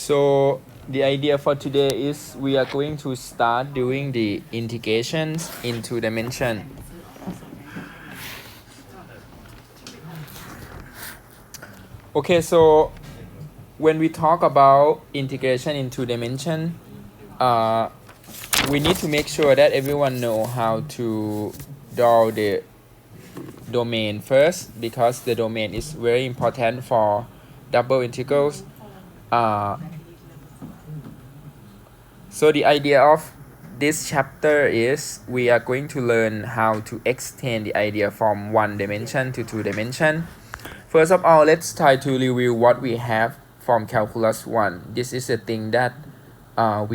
So the idea for today is we are going to start doing the integrations into dimension. Okay, so when we talk about integration into dimension, we need to make sure that everyone know how to draw the domain first, because the domain is very important for double integrals. So the idea of this chapter is we are going to learn how to extend the idea from one dimension to two dimension. First of all, let's try to review what we have from calculus 1. This is a thing that I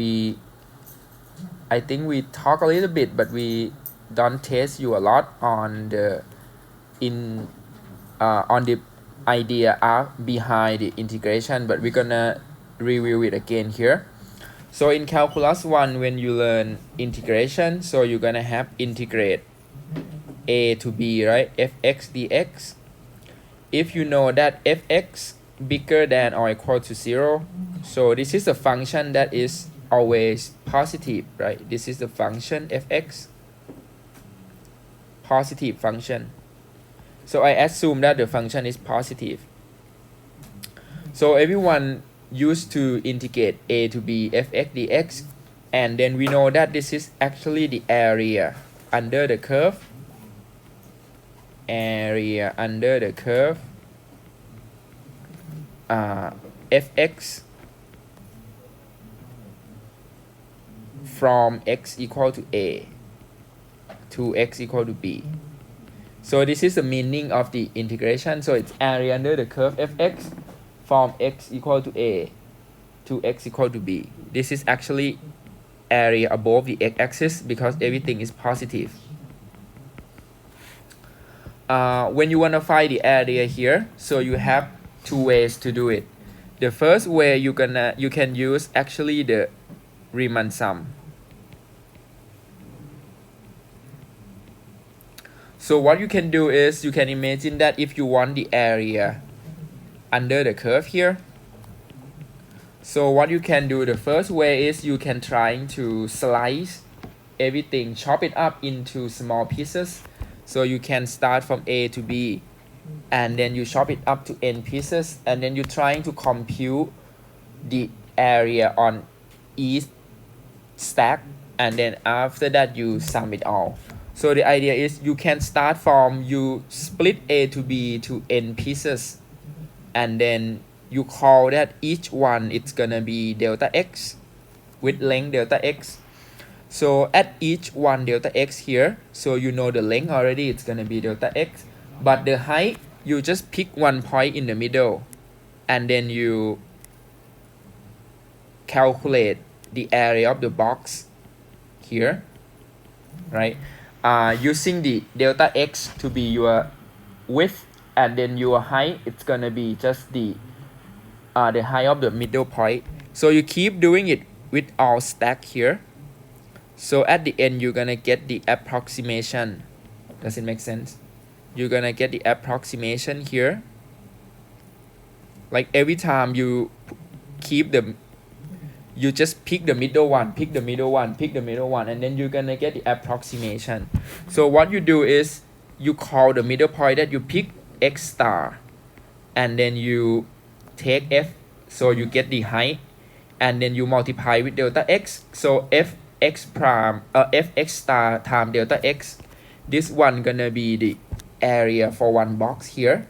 think we talk a little bit, but we don't test you a lot on the idea behind the integration, but we're gonna review it again here. So in calculus 1, when you learn integration, so you're gonna have integrate a to b, right? Fx dx. If you know that fx bigger than or equal to 0, so this is a function that is always positive, right? This is the function fx, positive function. So I assume that the function is positive. So everyone used to integrate a to b fx dx, and then we know that this is actually the area under the curve. Area under the curve fx from x equal to a to x equal to b. So this is the meaning of the integration. So it's area under the curve fx from x equal to a to x equal to b. This is actually area above the x-axis because everything is positive. When you want to find the area here, so you have two ways to do it. The first way you can use actually the Riemann sum. So what you can do is you can imagine that if you want the area under the curve here, so what you can do, the first way is you can try to slice everything, chop it up into small pieces. So you can start from A to B, and then you chop it up to n pieces, and then you're trying to compute the area on each stack, and then after that you sum it all. So the idea is you can start from you split A to B to n pieces, and then you call that each one it's gonna be delta x with length delta x. So at each one delta x here, so you know the length already, it's gonna be delta x, but the height you just pick one point in the middle, and then you calculate the area of the box here, right? Using the delta x to be your width, and then your height it's gonna be just the height of the middle point. So you keep doing it with all stack here. So at the end you're gonna get the approximation. Does it make sense? You're gonna get the approximation here. Like every time you you just pick the middle one, pick the middle one, pick the middle one, and then you're gonna get the approximation. So what you do is you call the middle point that you pick x star, and then you take f, so you get the height, and then you multiply with delta x. So fx star times delta x, this one gonna be the area for one box here.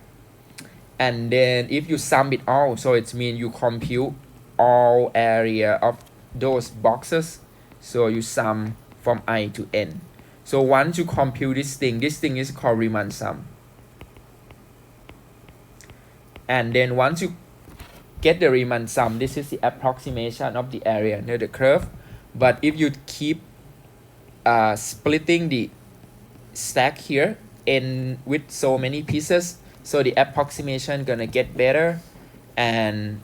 And then if you sum it all, so it means you compute all area of those boxes, so you sum from I to n. So once you compute this thing is called Riemann sum. And then once you get the Riemann sum, this is the approximation of the area under the curve. But if you keep splitting the stack here n with so many pieces, so the approximation gonna get better, and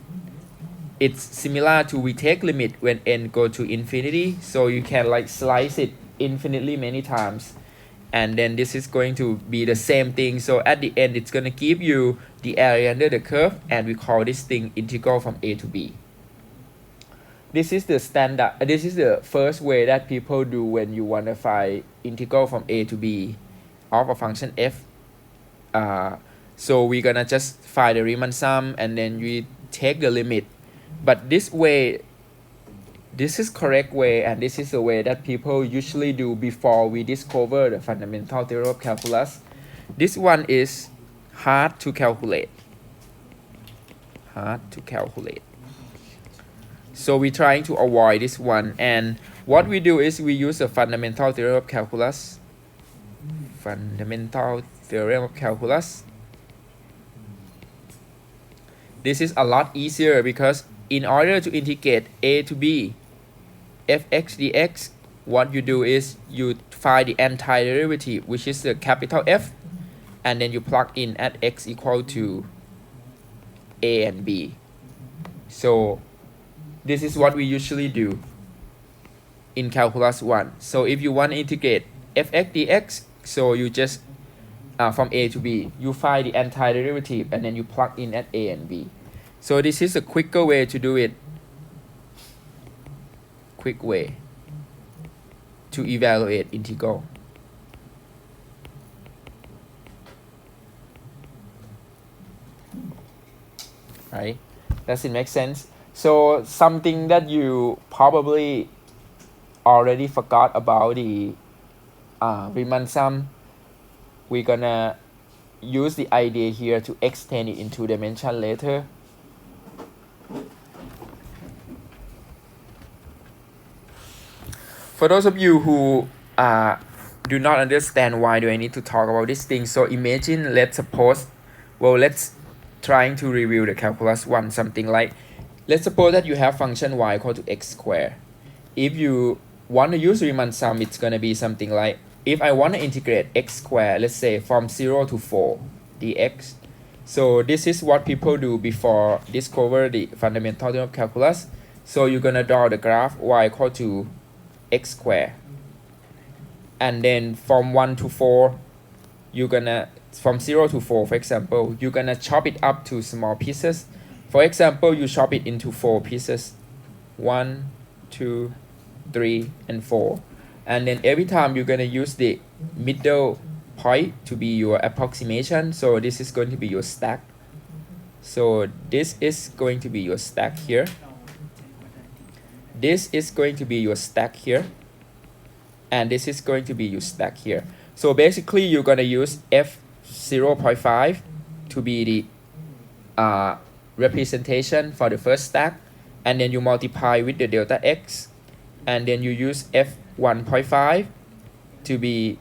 it's similar to we take limit when n go to infinity, so you can like slice it infinitely many times, and then this is going to be the same thing. So at the end it's gonna give you the area under the curve, and we call this thing integral from A to B. This is the standard. This is the first way that people do when you want to find integral from a to b of a function f. So we're gonna just find the Riemann sum and then we take the limit. But this way, this is correct way, and this is the way that people usually do before we discover the fundamental theorem of calculus. This one is hard to calculate. Hard to calculate. So we're trying to avoid this one, and what we do is we use the fundamental theorem of calculus. Fundamental theorem of calculus. This is a lot easier because in order to integrate a to b fx dx, what you do is you find the antiderivative, which is the capital F, and then you plug in at x equal to a and b. So this is what we usually do in calculus 1. So if you want to integrate fx dx, so you just from a to b, you find the antiderivative and then you plug in at a and b. So this is a quicker way to do it. Quick way to evaluate integral. Right? Does it make sense? So something that you probably already forgot about the Riemann sum, we're gonna use the idea here to extend it in 2 dimensions later. For those of you who do not understand why do I need to talk about this thing, so imagine, let's suppose, well, let's trying to review the calculus 1, something like, let's suppose that you have function y equal to x squared. If you want to use Riemann sum, it's going to be something like, if I want to integrate x squared, let's say from 0 to 4 dx. So this is what people do before discover the fundamental theorem of calculus. So you're going to draw the graph y equal to x squared. And then from 1 to 4, you're going to, from 0 to 4, for example, you're going to chop it up to small pieces. For example, you chop it into 4 pieces. 1, 2, 3, and 4. And then every time you're going to use the middle point to be your approximation. So this is going to be your stack. So this is going to be your stack here. This is going to be your stack here. And this is going to be your stack here. So basically you're going to use f 0.5 to be the representation for the first stack, and then you multiply with the delta x, and then you use f 1.5 to be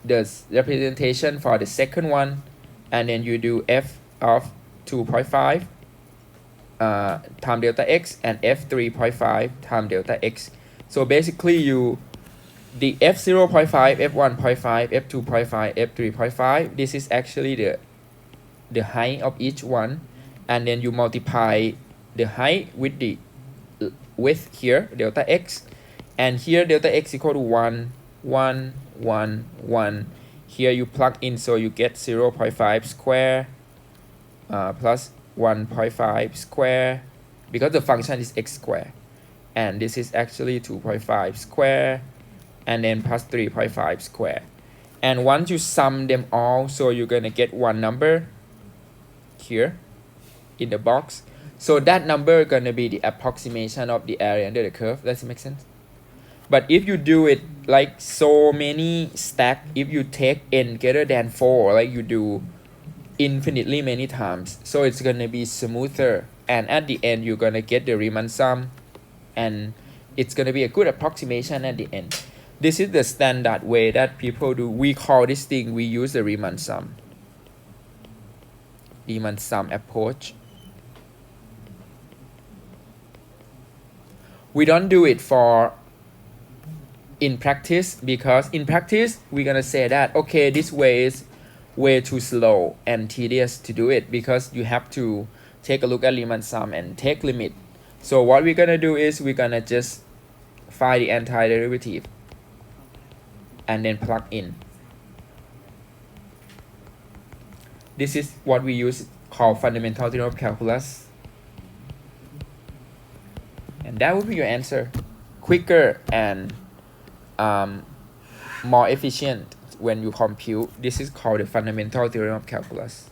the representation for the second one, and then you do f of 2.5 times delta x and f 3.5 times delta x. So basically you the f 0.5, f 1.5, f 2.5, f 3.5, this is actually the height of each one, and then you multiply the height with the width here, delta x, and here delta x equal to 1, 1, 1, 1. Here you plug in, so you get 0.5 square plus 1.5 square, because the function is x square, and this is actually 2.5 square, and then plus 3.5 square. And once you sum them all, so you're gonna get one number here in the box. So that number gonna be the approximation of the area under the curve. Does it make sense? But if you do it like so many stack, if you take n greater than 4, like you do infinitely many times, so it's gonna be smoother, and at the end you're gonna get the Riemann sum, and it's gonna be a good approximation at the end. This is the standard way that people do. We call this thing, we use the Riemann sum. Riemann sum approach. We don't do it for in practice, because in practice we're gonna say that, okay, this way is way too slow and tedious to do it, because you have to take a look at Riemann sum and take limit. So what we're gonna do is we're gonna just find the antiderivative and then plug in. This is what we use called fundamental theorem of calculus. And that would be your answer. Quicker and more efficient when you compute. This is called the fundamental theorem of calculus.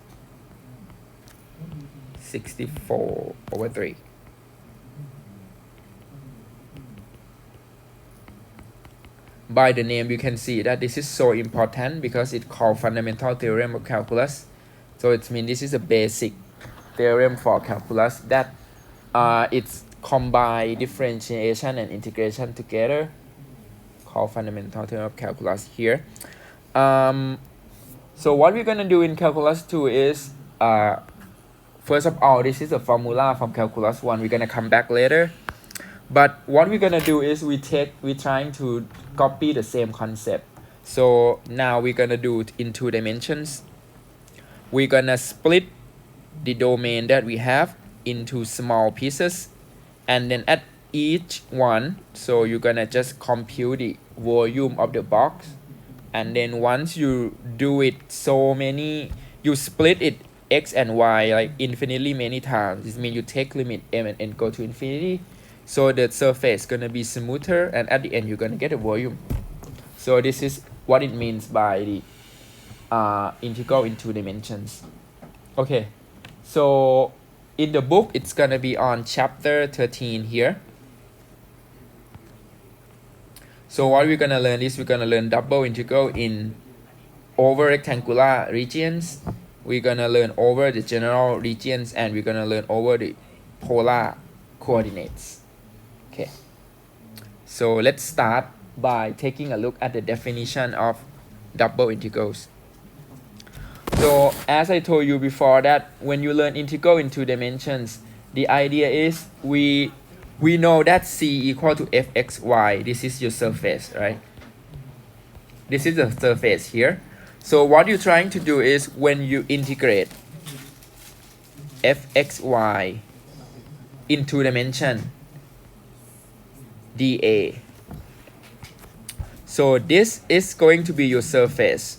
64/3. By the name you can see that this is so important because it's called fundamental theorem of calculus. So it means this is a basic theorem for calculus that it's combine differentiation and integration together, called fundamental theorem of calculus here. So what we're gonna do in calculus 2 is first of all, this is a formula from calculus 1. We're gonna come back later. But what we're gonna do is we're trying to copy the same concept. So now we're gonna do it in 2 dimensions. We're gonna split the domain that we have into small pieces, and then at each one, so you're gonna just compute the volume of the box, and then once you do it so many, you split it x and y like infinitely many times. This means you take limit m and n go to infinity, so the surface is gonna be smoother, and at the end you're gonna get a volume. So this is what it means by the integral in 2 dimensions. Okay, so in the book it's gonna be on chapter 13 here. So what we're gonna learn is we're gonna learn double integral in over rectangular regions. We're gonna learn over the general regions, and we're gonna learn over the polar coordinates. Okay, so let's start by taking a look at the definition of double integrals. So as I told you before that when you learn integral in 2 dimensions, the idea is we know that c equal to fxy. This is your surface, right? This is the surface here. So what you're trying to do is when you integrate fxy in 2 dimension dA. So this is going to be your surface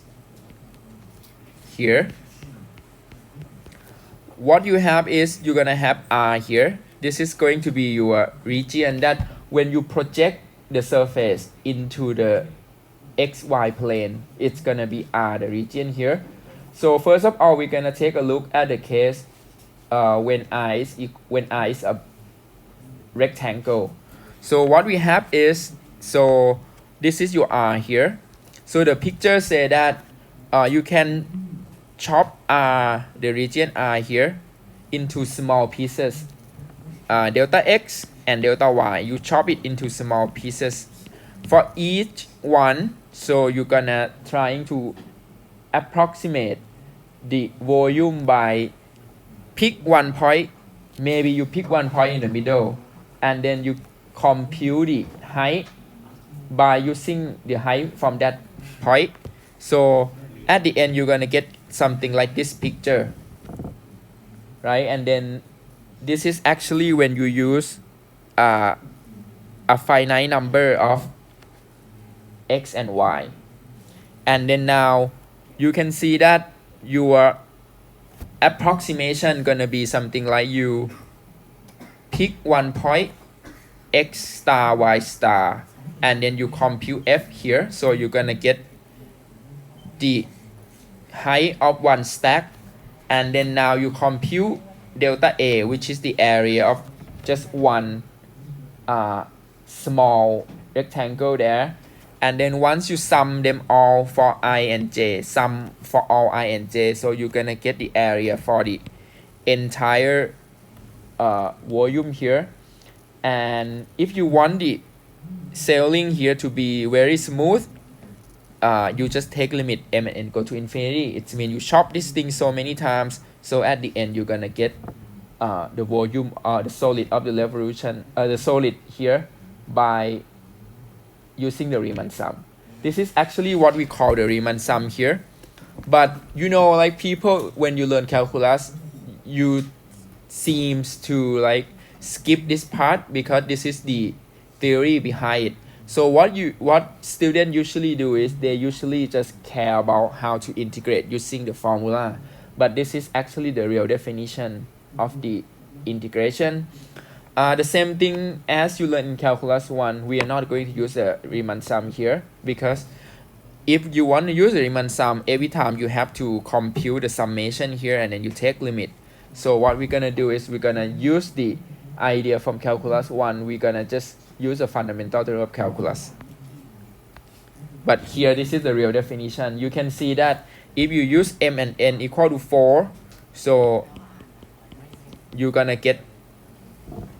here. What you have is you're gonna have R here. This is going to be your region that when you project the surface into the xy plane, it's gonna be R, the region here. So first of all, we're gonna take a look at the case when R is a rectangle. So what we have is, so this is your R here. So the picture say that you can chop the region R here into small pieces, delta x and delta y. You chop it into small pieces for each one. So you're gonna trying to approximate the volume by pick one point. Maybe you pick one point in the middle, and then you compute the height by using the height from that point. So at the end you're gonna get something like this picture, right? And then this is actually when you use a finite number of x and y. And then now you can see that your approximation gonna be something like you pick one point x star y star, and then you compute f here. So you're gonna get the height of one stack, and then now you compute delta A, which is the area of just one small rectangle there. And then once you sum them all for I and j, sum for all I and j, so you're gonna get the area for the entire volume here. And if you want the sailing here to be very smooth, you just take limit m and n go to infinity. It means you chop this thing so many times, so at the end you're gonna get the volume the solid of the revolution, the solid here by using the Riemann sum. This is actually what we call the Riemann sum here. But you know, like people, when you learn calculus, you seems to like skip this part because this is the theory behind it. So what students usually do is they usually just care about how to integrate using the formula. But this is actually the real definition of the integration. The same thing as you learned in calculus 1, we are not going to use the Riemann sum here, because if you want to use the Riemann sum, every time you have to compute the summation here and then you take limit. So what we're gonna do is we're gonna use the idea from calculus 1, we're gonna just use a fundamental theorem of calculus. But here this is the real definition. You can see that if you use m and n equal to 4, so you're gonna get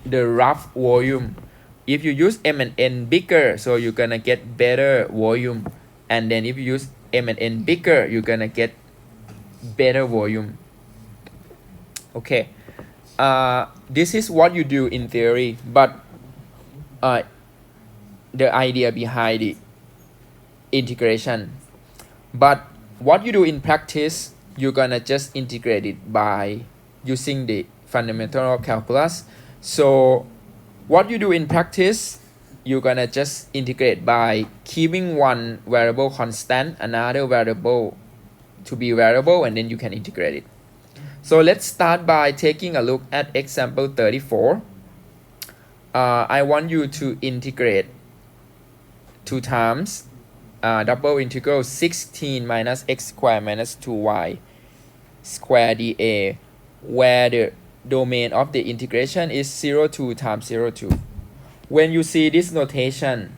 the rough volume. If you use m and n bigger, so you're gonna get better volume. And then if you use m and n bigger, you're gonna get better volume. Okay, this is what you do in theory, but the idea behind the integration. But what you do in practice, you're gonna just integrate it by using the fundamental of calculus. So what you do in practice, you're gonna just integrate by keeping one variable constant, another variable to be variable, and then you can integrate it. So let's start by taking a look at example 34. I want you to integrate 2 times double integral 16 minus x squared minus 2y squared dA, where the domain of the integration is 0, 2 times 0, 2. When you see this notation,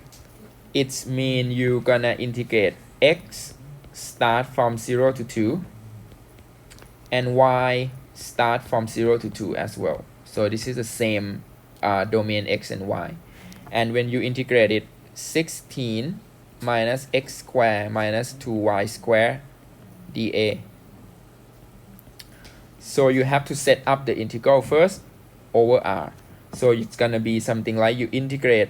it means you're gonna integrate x start from 0 to 2 and y start from 0 to 2 as well. So this is the same domain x and y. And when you integrate it, 16 minus x squared minus 2y squared dA. So you have to set up the integral first over r. So it's gonna be something like you integrate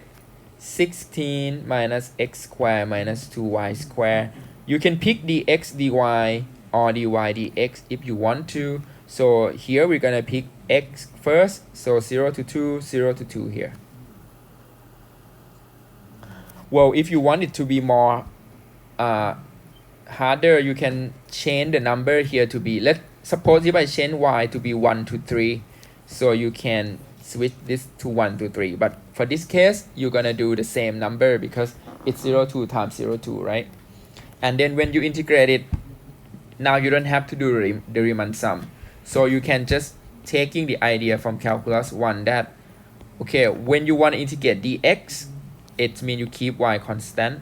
16 minus x squared minus 2y squared. You can pick dx dy or dy dx if you want to. So here we're gonna pick x first. So 0 to 2, 0 to 2 here. Well, if you want it to be more harder, you can change the number here to be, let's suppose if I change y to be 1 to 3, so you can switch this to 1 to 3. But for this case, you're gonna do the same number because it's 0, 2 times 0, 2, right? And then when you integrate it, now you don't have to do the Riemann sum. So you can just taking the idea from calculus 1 that, okay, when you want to integrate dx, it means you keep y constant.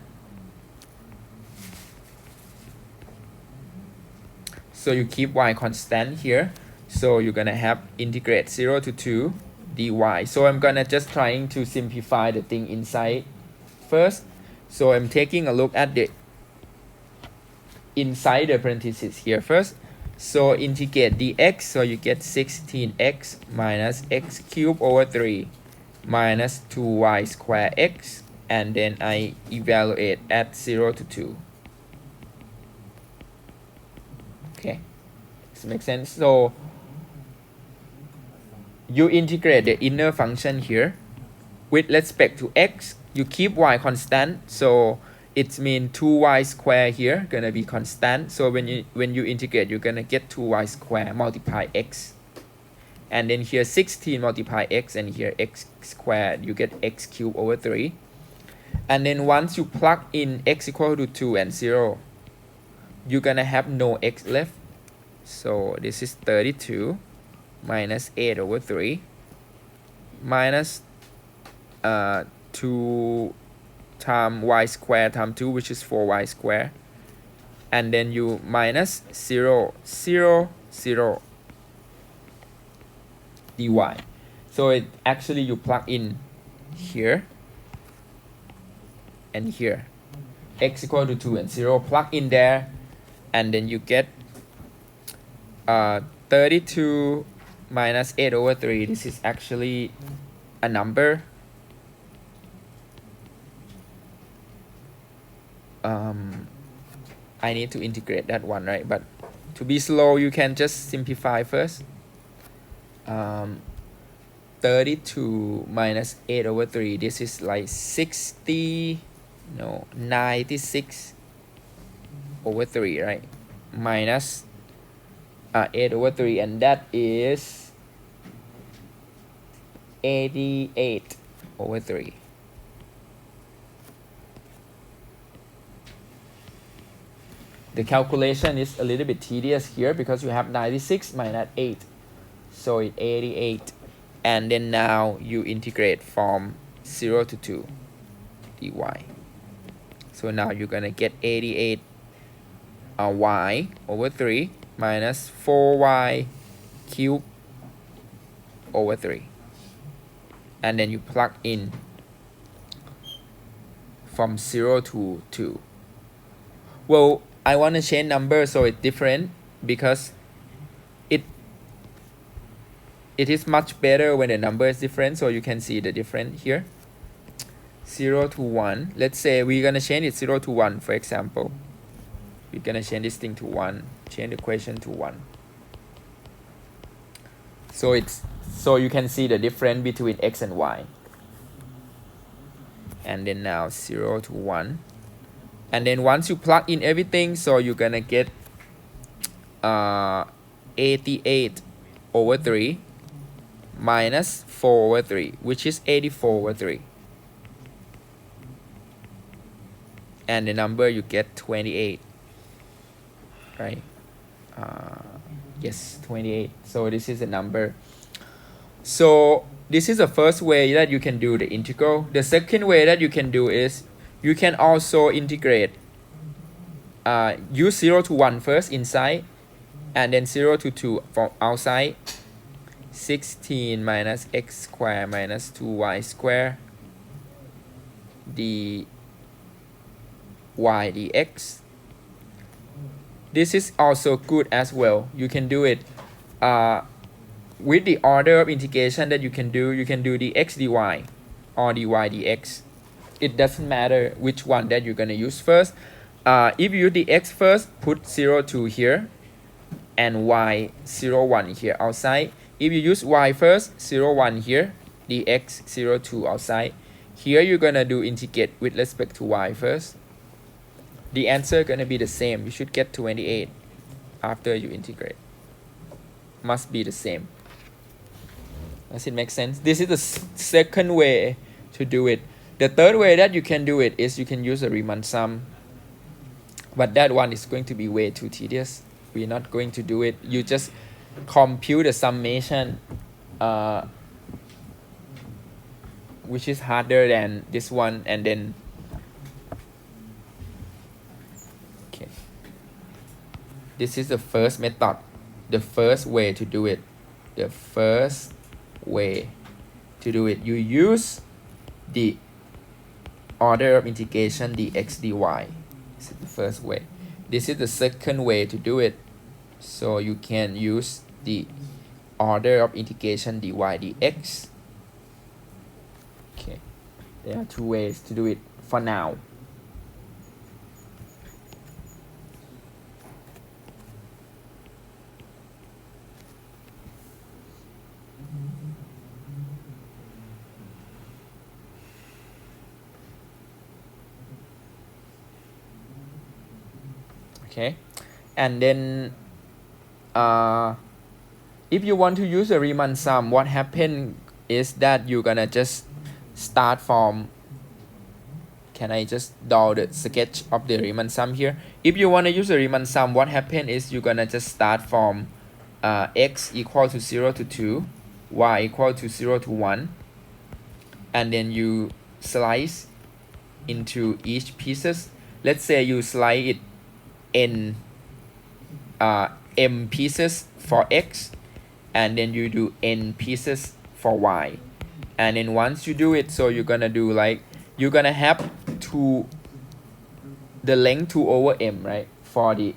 So you keep y constant here. So you're gonna have integrate 0 to 2 dy. So I'm gonna just trying to simplify the thing inside first. So I'm taking a look at the inside the parentheses here first. So integrate dx, so you get 16x minus x cubed over 3 minus 2y squared x, and then I evaluate at 0 to 2. Okay, this makes sense. So you integrate the inner function here with respect to x. You keep y constant, so it means 2y squared here gonna be constant. So when you integrate, you're gonna get 2y squared multiply x, and then here 16 multiply x, and here x squared, you get x cubed over 3. And then once you plug in x equal to 2 and 0, you're gonna have no x left. So this is 32 minus 8 over 3 minus 2 times y squared times 2, which is 4y squared. And then you minus 0, 0, 0 dy. So it actually you plug in here and here, x equal to 2 and 0, plug in there, and then you get 32 minus 8 over 3. This is actually a number. I need to integrate that one, right? But to be slow, you can just simplify first. 32 minus 8 over 3. This is like 96 over 3, right? Minus 8 over 3, and that is 88 over 3. The calculation is a little bit tedious here because you have 96 minus 8. So it's 88. And then now you integrate from 0 to 2 dy. So now you're going to get 88 y over 3 minus 4y cubed over 3. And then you plug in from 0 to 2. Well, I want to change number so it's different because it is much better when the number is different, so you can see the difference here. 0 to 1. Let's say we're going to change it 0 to 1, for example. We're going to change this thing to 1. Change the equation to 1. So you can see the difference between x and y. And then now 0 to 1. And then once you plug in everything, so you're going to get 88 over 3 minus 4 over 3, which is 84 over 3. And the number you get 28, right? Yes, 28. So this is the number. So this is the first way that you can do the integral. The second way that you can do is you can also integrate. Use 0 to 1 first inside, and then 0 to 2 from outside. 16 minus x squared minus 2y squared dy dx. This is also good as well. You can do it with the order of integration that you can do dx dy or dy dx. It doesn't matter which one that you're going to use first. If you use the x first, put 0 to here and y 0 1 here outside. If you use y first, 0 1 here, dx 0 2 outside. Here you're going to do integrate with respect to y first. The answer going to be the same. You should get 28 after you integrate. Must be the same. Does it make sense? This is the second way to do it. The third way that you can do it is you can use a Riemann sum. But that one is going to be way too tedious. We're not going to do it. You just compute the summation, which is harder than this one, and then okay. This is the first method, the first way to do it. The first way to do it, you use the order of integration dx dy. This is the first way. This is the second way to do it. So you can use the order of integration dy dx. Okay, there are two ways to do it for now. Okay, and then if you want to use a Riemann sum, what happens is that you're gonna just start from, can I just draw the sketch of the Riemann sum here? If you want to use a Riemann sum, what happens is you're gonna just start from x equal to 0 to 2, y equal to 0 to 1, and then you slice into each pieces. Let's say you slice it n m pieces for x, and then you do n pieces for y. And then once you do it, so you're gonna do like, you're gonna have the length 2 over m, right, for the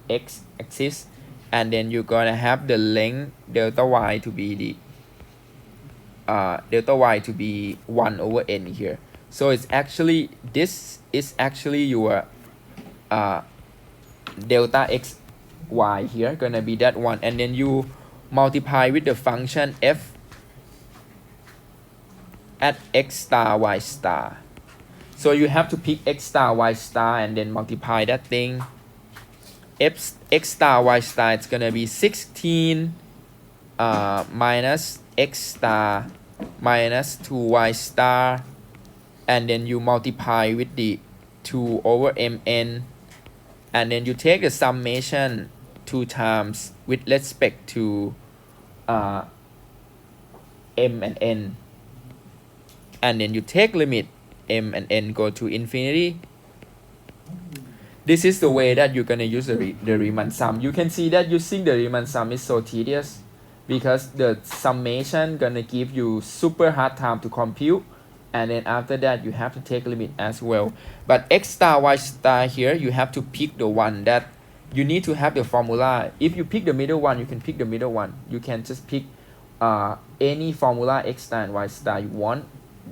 x axis, and then you're gonna have the length delta y to be the delta y to be 1 over n here. So it's actually, this is actually your delta x y here, gonna be that one, and then you multiply with the function f at x star y star. So you have to pick x star y star and then multiply that thing. X star y star, it's gonna be 16 minus x star minus 2y star, and then you multiply with the 2 over mn, and then you take the summation 2 times with respect to m and n, and then you take limit m and n go to infinity. This is the way that you're gonna use the Riemann sum. You can see that using the Riemann sum is so tedious because the summation gonna give you super hard time to compute, and then after that you have to take limit as well. But x star y star here, you have to pick the one that you need to have the formula. If you pick the middle one, you can pick the middle one. You can just pick any formula x star and y star you want,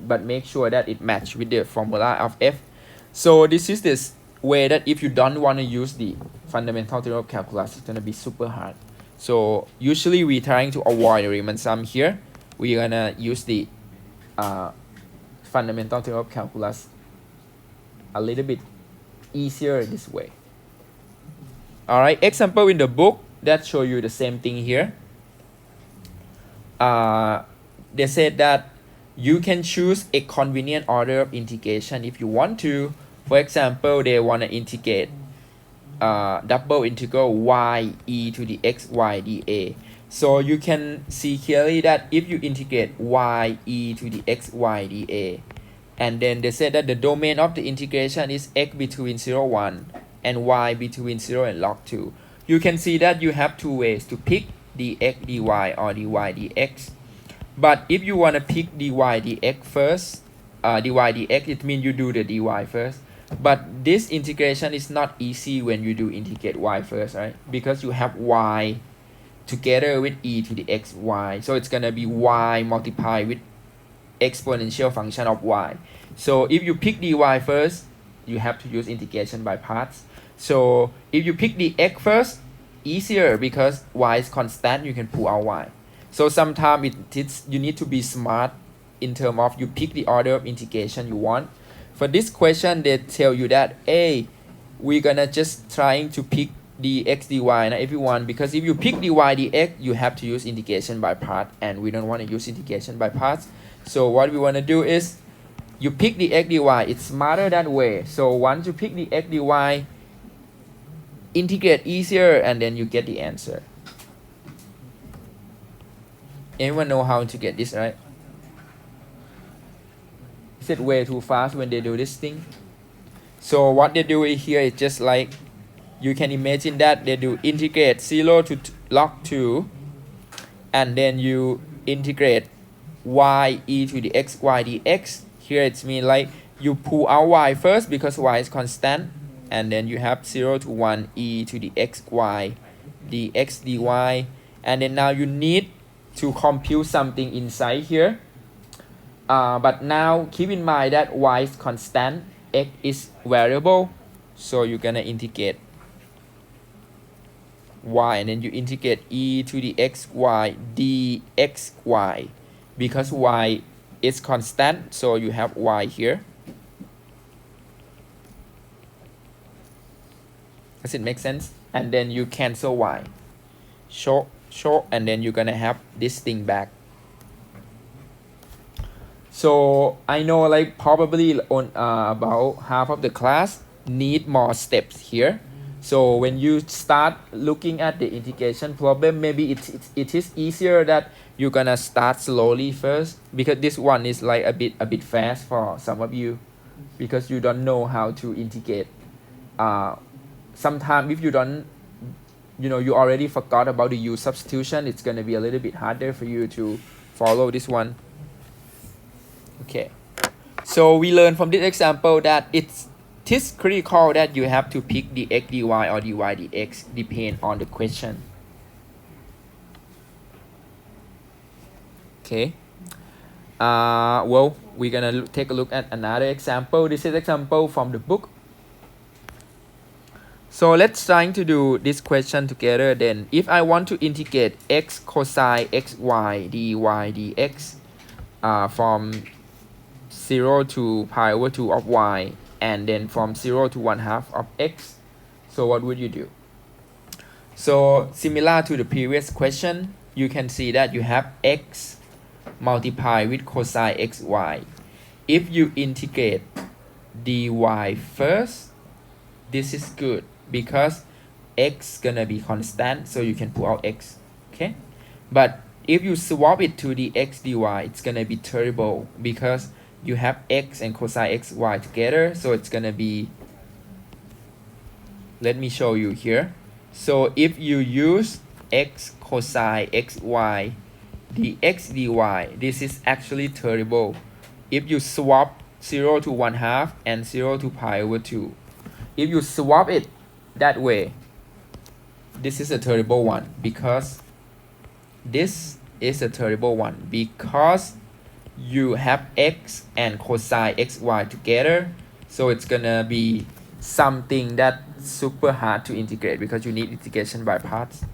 but make sure that it match with the formula of f. So this is this way that if you don't want to use the fundamental theorem of calculus, it's gonna be super hard. So usually we're trying to avoid the Riemann sum here. We're gonna use the fundamental theorem of calculus a little bit easier this way. Alright, example in the book that show you the same thing here. They said that you can choose a convenient order of integration if you want to. For example, they want to integrate double integral y e to the x y dA. So you can see clearly that if you integrate y e to the x y dA, and then they said that the domain of the integration is x between 0 1 and y between 0 and log 2. You can see that you have two ways to pick dx dy or dy dx. But if you want to pick dy dx first, dy dx, it means you do the dy first. But this integration is not easy when you do integrate y first, right? Because you have y together with e to the x y. So it's going to be y multiplied with exponential function of y. So if you pick dy first, you have to use integration by parts. So if you pick the x first, easier because y is constant, you can pull out y. So sometimes you need to be smart in terms of you pick the order of integration you want. For this question, they tell you that, hey, we're gonna just trying to pick dx dy now if you want, because if you pick dy dx, you have to use integration by part, and we don't want to use integration by parts. So what we want to do is, you pick dx dy, it's smarter that way. So once you pick dx dy, integrate easier, and then you get the answer. Anyone know how to get this, right? Is it way too fast when they do this thing? So what they do here is just like, you can imagine that they do integrate 0 to log 2, and then you integrate y e to the x y dx. Here it's mean like you pull out y first because y is constant, and then you have 0 to 1 e to the x y dx dy, and then now you need to compute something inside here. But now keep in mind that y is constant, x is variable, so you're gonna integrate y, and then you integrate e to the x y dxy, because y is constant, so you have y here. Does it make sense? And then you cancel y, short, and then you're gonna have this thing back. So I know like probably on about half of the class need more steps here. So when you start looking at the integration problem, maybe it is easier that you're gonna start slowly first, because this one is like a bit fast for some of you, because you don't know how to integrate. Sometimes if you don't, you already forgot about the u substitution, it's gonna be a little bit harder for you to follow this one. Okay, so we learned from this example that it is critical that you have to pick the x dy or dy dx depend on the question. Okay, well, we're gonna take a look at another example. This is example from the book. So let's try to do this question together then. If I want to integrate x cosine xy dy dx from 0 to pi over 2 of y, and then from 0 to 1/2 of x, so what would you do? So similar to the previous question, you can see that you have x multiply with cosine xy. If you integrate dy first, this is good because x gonna be constant, so you can pull out x. Okay, but if you swap it to the x dy, it's gonna be terrible because you have x and cosine xy together, so it's gonna be, let me show you here. So if you use x cosine xy dx dy, this is actually terrible. If you swap 0 to 1/2 and 0 to pi over 2, if you swap it that way, this is a terrible one because this is a terrible one because you have x and cosine xy together, so it's gonna be something that's super hard to integrate because you need integration by parts.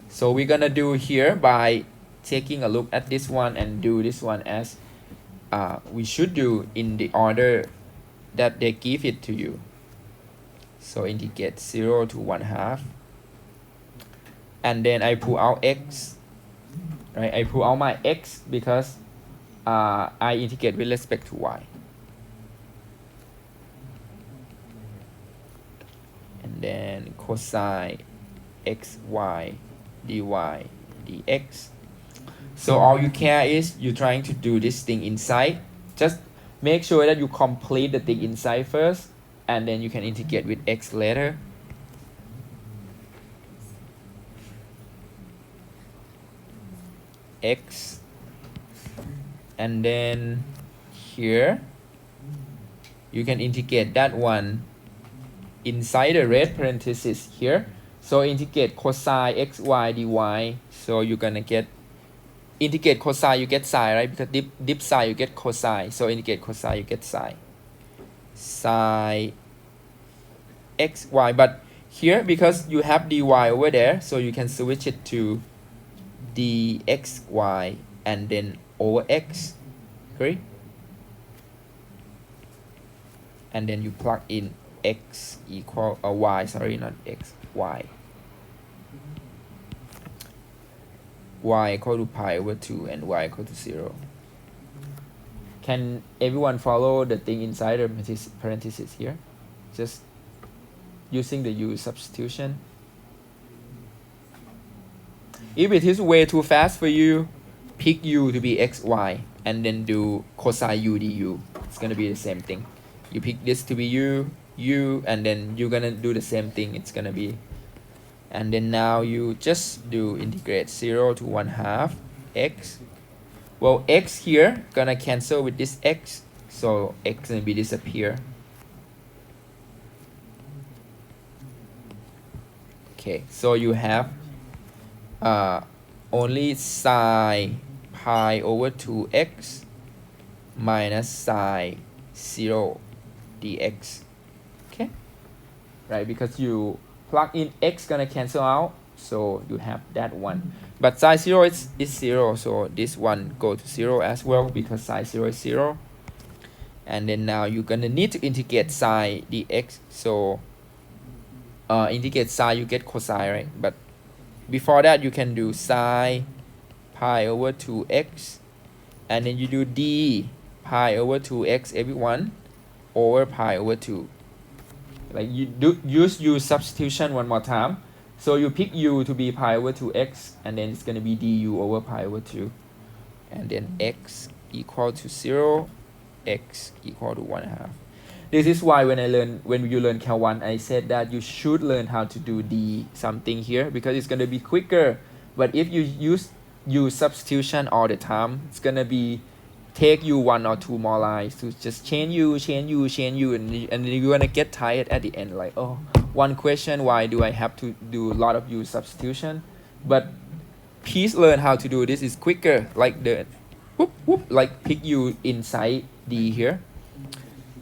So we're gonna do here by taking a look at this one and do this one as we should do in the order that they give it to you. So integrate 0 to 1/2, and then I pull out x, right? I pull out my x because I integrate with respect to y. And then cosine xy dy dx. So all you care is you're trying to do this thing inside. Just make sure that you complete the thing inside first, and then you can integrate with x later. X, and then here you can integrate that one inside the red parenthesis here. So integrate cosine xy dy, so you're gonna get, integrate cosine, you get sine, right? Because dip sine, you get cosine. So integrate cosine, you get sine. Sine xy, but here because you have dy over there, so you can switch it to dxy and then over x, okay? And then you plug in x equal y, sorry, not x, y equal to pi over 2 and y equal to 0. Can everyone follow the thing inside the parenthesis here? Just using the u substitution. If it is way too fast for you, pick u to be xy and then do cosine u du. It's gonna be the same thing. You pick this to be u, and then you're gonna do the same thing. It's gonna be, and then now you just do integrate 0 to 1/2 x. Well, x here gonna cancel with this x, so x gonna be disappear. Okay, so you have only sine pi over 2x minus sine 0 dx. Okay, right? Because you plug in x gonna cancel out, so you have that one. But sine 0 is 0, so this one go to 0 as well because sine 0 is 0. And then now you're gonna need to integrate sine dx. So integrate sine, you get cosine, right? But before that, you can do sine pi over 2x, and then you do d pi over 2x everyone over pi over 2. Like you do use u substitution one more time. So you pick u to be pi over 2x, and then it's gonna be du over pi over 2, and then x equal to 0, x equal to 1/2. This is why when you learn Cal 1, I said that you should learn how to do d something here because it's gonna be quicker. But if you use u substitution all the time, it's gonna be take you 1 or 2 more lines to just change u, and you're gonna get tired at the end. Like, oh, one question, why do I have to do a lot of u substitution? But please learn how to do this. Is quicker. Like the whoop whoop, like pick u inside d here,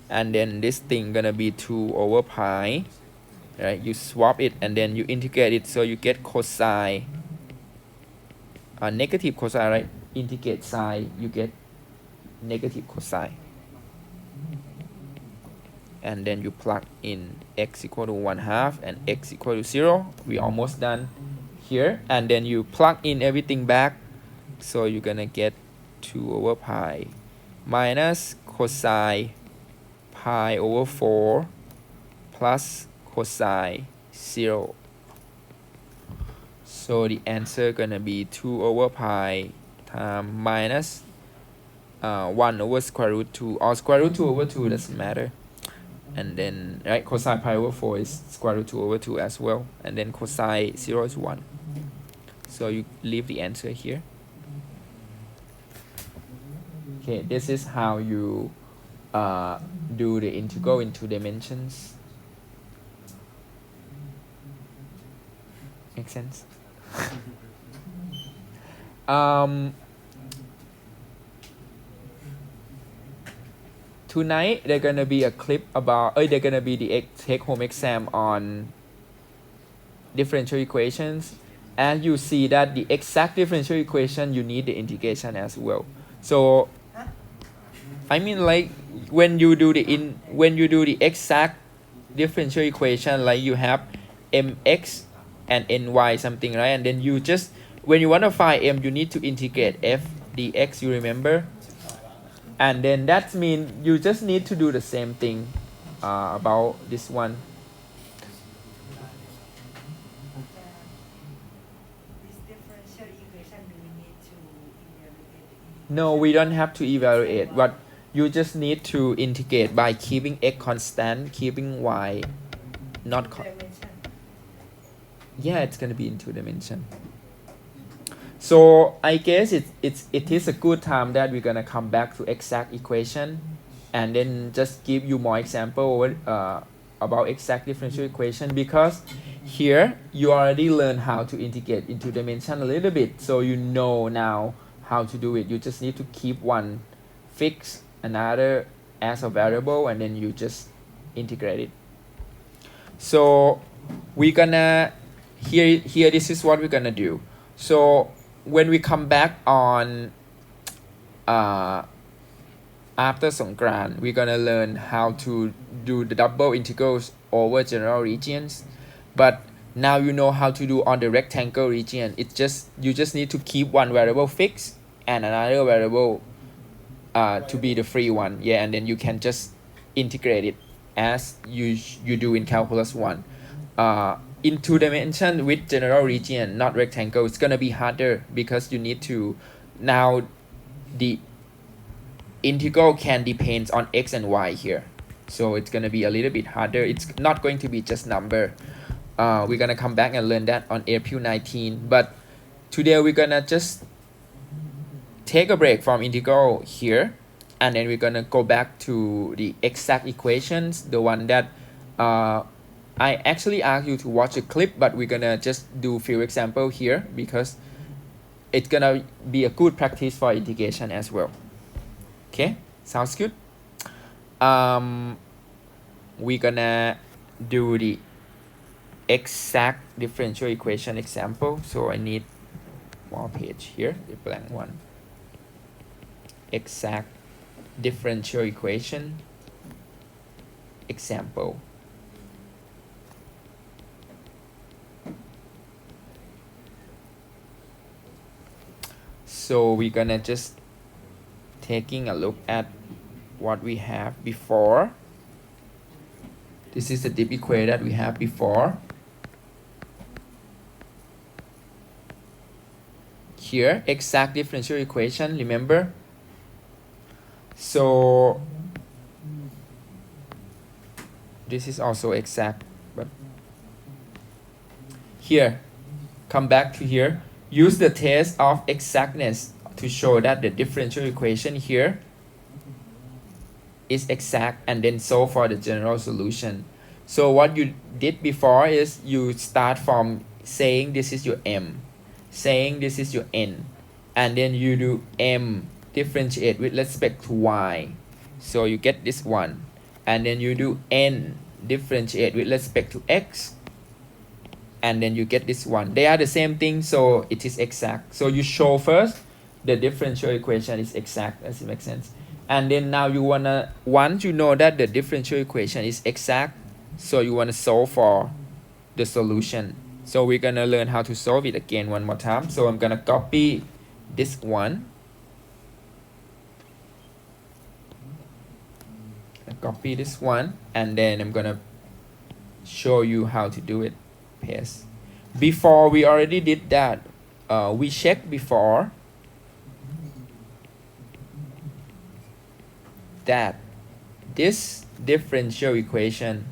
and then this thing gonna be 2 over pi, right? You swap it and then you integrate it, so you get cosine, negative cosine, right? Integrate sine, you get negative cosine, and then you plug in x equal to 1/2 and x equal to 0. We almost done here, and then you plug in everything back, so you're gonna get 2 over pi minus cosine pi over 4 plus cosine 0. So the answer gonna be 2 over pi times minus 1 over square root 2 or square root 2 over 2 doesn't matter. And then right, cosine pi over 4 is square root 2 over 2 as well. And then cosine 0 is 1. So you leave the answer here. Okay, this is how you do the integral into dimensions. Make sense? Tonight there's gonna be a clip about there's gonna be the take-home exam on differential equations, and you see that the exact differential equation you need the integration as well. So I mean, like when you do the exact differential equation, like you have mx and ny something, right? And then you just, when you want to find m, you need to integrate f dx, you remember? And then that means you just need to do the same thing about this one. This differential equation, do we need to evaluate? No, we don't have to evaluate, but you just need to integrate by keeping x constant, keeping y not yeah, it's gonna be in 2 dimensions. So I guess it is a good time that we're gonna come back to exact equation, and then just give you more example about exact differential equation, because here you already learned how to integrate into dimension a little bit, so you know now how to do it. You just need to keep one fixed, another as a variable, and then you just integrate it. So we're gonna here this is what we're gonna do. So when we come back on after Songkran, we're gonna learn how to do the double integrals over general regions. But now you know how to do on the rectangle region. It's just, you just need to keep one variable fixed and another variable to be the free one. Yeah, and then you can just integrate it as you do in calculus 1. In 2 dimension with general region, not rectangle, it's gonna be harder because you need to, now the integral can depend on x and y here, so it's gonna be a little bit harder. It's not going to be just number. We're gonna come back and learn that on April 19, but today we're gonna just take a break from integral here, and then we're gonna go back to the exact equations, the one that I actually asked you to watch a clip, but we're gonna just do few example here because it's gonna be a good practice for integration as well. Okay, sounds good. We're gonna do the exact differential equation example. So I need more page here, the blank one. Exact differential equation example. So we're gonna just taking a look at what we have before. This is the deep equation that we have before. Here, exact differential equation, remember? So this is also exact, but here, come back to here. Use the test of exactness to show that the differential equation here is exact, and then solve for the general solution. So what you did before is you start from saying this is your m, saying this is your n, and then you do m differentiate with respect to y, so you get this one, and then you do n differentiate with respect to x, and then you get this one. They are the same thing, so it is exact. So you show first the differential equation is exact. Does it make sense? And then now you once you know that the differential equation is exact, so you wanna solve for the solution. So we're gonna learn how to solve it again one more time. So I'm gonna copy this one, copy this one and then I'm gonna show you how to do it. Paste. Before we already did that. We checked before that this differential equation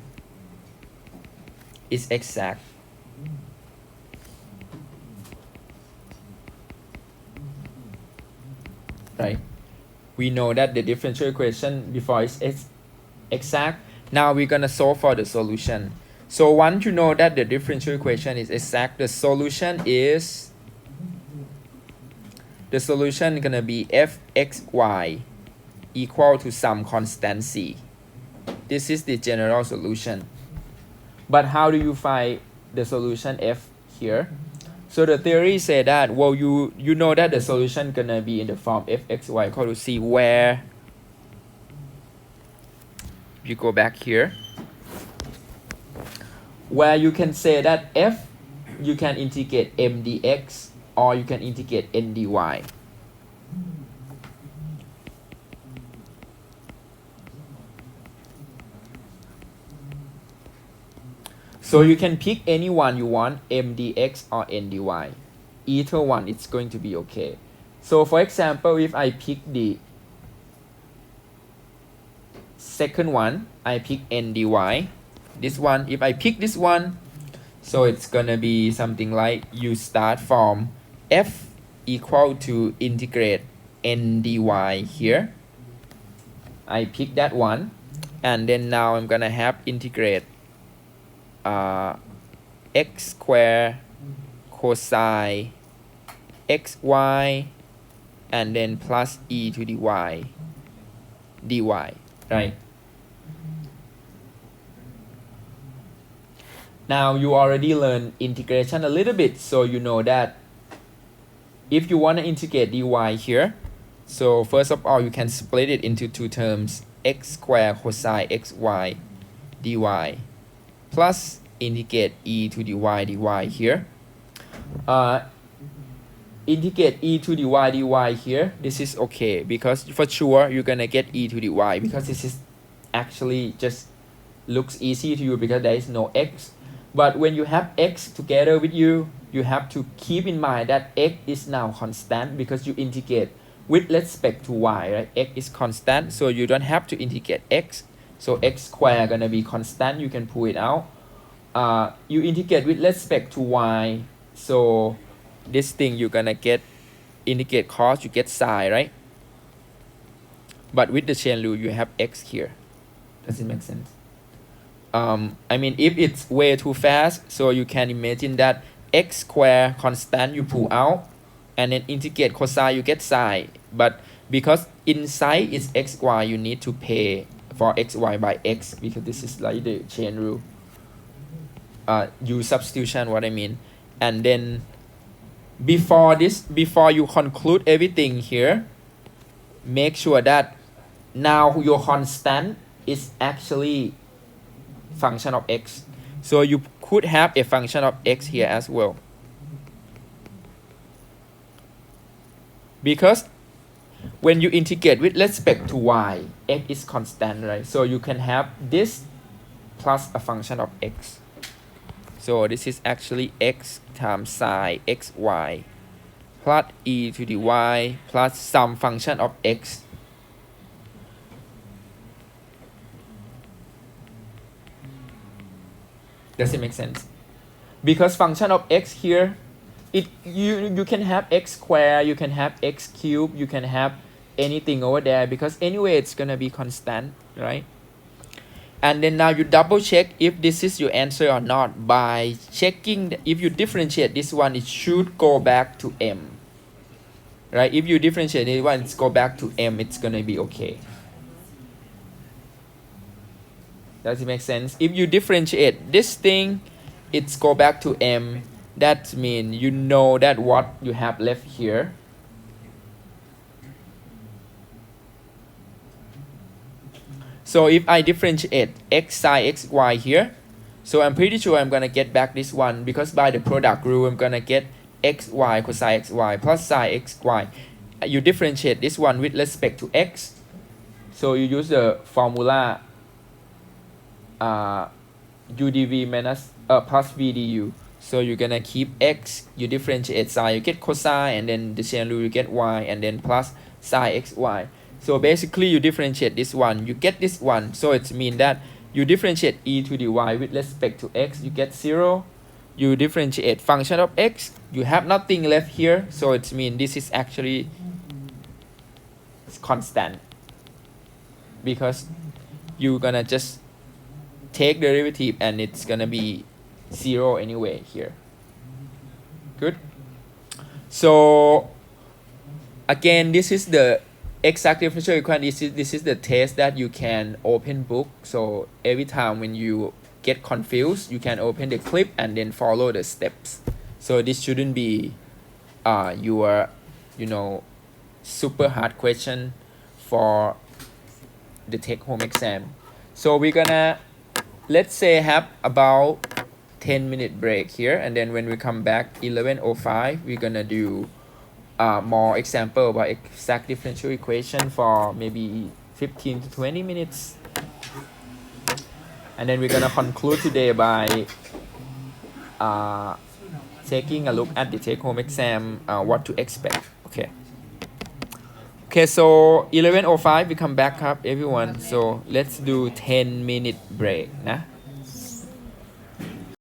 is exact. Right? We know that the differential equation before is exact. Now we're gonna solve for the solution. So once you know that the differential equation is exact, the solution gonna be fxy equal to some constant c. This is the general solution. But how do you find the solution f here? So the theory say that, well, you know that the solution gonna be in the form fxy equal to c, where you go back here, where you can say that f, you can integrate m dx or you can integrate n dy. So you can pick any one you want, m dx or n dy. Either one, it's going to be okay. So for example, if I pick the second one, I pick n dy. This one, if I pick this one, so it's gonna be something like you start from f equal to integrate n dy here. I pick that one, and then now I'm gonna have integrate x square cosine xy and then plus e to the y dy, right? Now you already learned integration a little bit, so you know that if you want to integrate dy here, so first of all you can split it into two terms, x square cosine xy dy plus integrate e to the y dy here. Integrate e to the y dy here, this is okay because for sure you're gonna get e to the y, because this is actually just looks easy to you because there is no x. But when you have x together with you have to keep in mind that x is now constant because you integrate with respect to y, right? X is constant, so you don't have to integrate x. So x squared gonna be constant, you can pull it out. You integrate with respect to y, so this thing you're gonna get integrate cos, you get psi, right? But with the chain rule you have x here. Does it make sense? I mean, if it's way too fast, so you can imagine that x square constant you pull out and then integrate cosine, you get psi. But because inside is xy, you need to pay for xy by x because this is like the chain rule. Use substitution, what I mean. And then before you conclude everything here, make sure that now your constant is actually function of x. So you could have a function of x here as well. Because when you integrate with respect to y, x is constant, right? So you can have this plus a function of x. So this is actually x times psi xy plus e to the y plus some function of x. Does it make sense? Because function of x here, you can have x squared, you can have x cubed, you can have anything over there because anyway it's gonna be constant, right? And then now you double check if this is your answer or not by checking if you differentiate this one, it should go back to m, right? If you differentiate this one, it's go back to m, it's gonna be okay. Does it make sense? If you differentiate this thing, it's go back to m. That means you know that what you have left here. So if I differentiate x psi xy here, so I'm pretty sure I'm gonna get back this one because by the product rule I'm gonna get xy cosine xy plus psi xy. You differentiate this one with respect to x. So you use the formula udv minus plus vdu. So you're gonna keep x, you differentiate sine, you get cosine, and then the chain rule you get y, and then plus sine xy. So basically you differentiate this one, you get this one. So it means that you differentiate e to the y with respect to x, you get 0. You differentiate function of x, you have nothing left here. So it means this is actually constant, because you're gonna just take derivative and it's gonna be 0 anyway here. Good. So again, this is the exact differential equation. This is the test that you can open book. So every time when you get confused, you can open the clip and then follow the steps. So this shouldn't be your super hard question for the take home exam. So we're gonna, let's say, have about 10-minute break here, and then when we come back 11:05, we're gonna do more example about exact differential equation for maybe 15 to 20 minutes, and then we're gonna conclude today by taking a look at the take home exam, what to expect. Okay, so 11:05 we come back up everyone. So let's do 10-minute break นะ